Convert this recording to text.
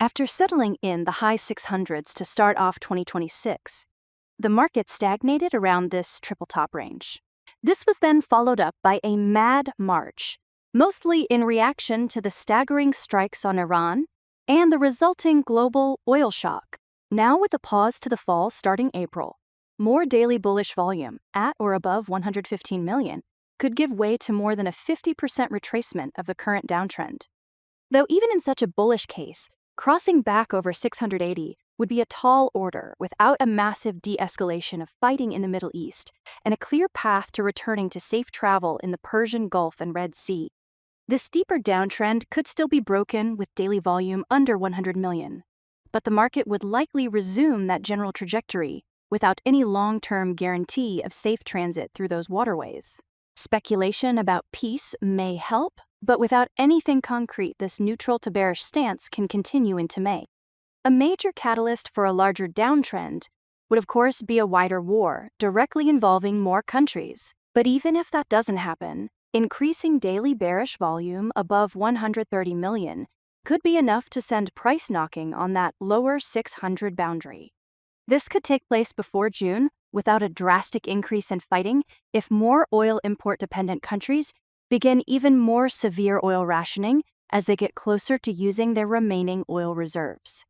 After settling in the high 600s to start off 2026, the market stagnated around this triple top range. This was then followed up by a mad March, mostly in reaction to the staggering strikes on Iran and the resulting global oil shock. Now, with a pause to the fall starting April, more daily bullish volume, at or above 115 million, could give way to more than a 50% retracement of the current downtrend. Though even in such a bullish case, crossing back over 680 would be a tall order without a massive de-escalation of fighting in the Middle East and a clear path to returning to safe travel in the Persian Gulf and Red Sea. This deeper downtrend could still be broken with daily volume under 100 million, but the market would likely resume that general trajectory without any long-term guarantee of safe transit through those waterways. Speculation about peace may help, but without anything concrete, this neutral to bearish stance can continue into May. A major catalyst for a larger downtrend would of course be a wider war directly involving more countries. But even if that doesn't happen, increasing daily bearish volume above 130 million could be enough to send price knocking on that lower 600 boundary. This could take place before June without a drastic increase in fighting if more oil import-dependent countries begin even more severe oil rationing as they get closer to using their remaining oil reserves.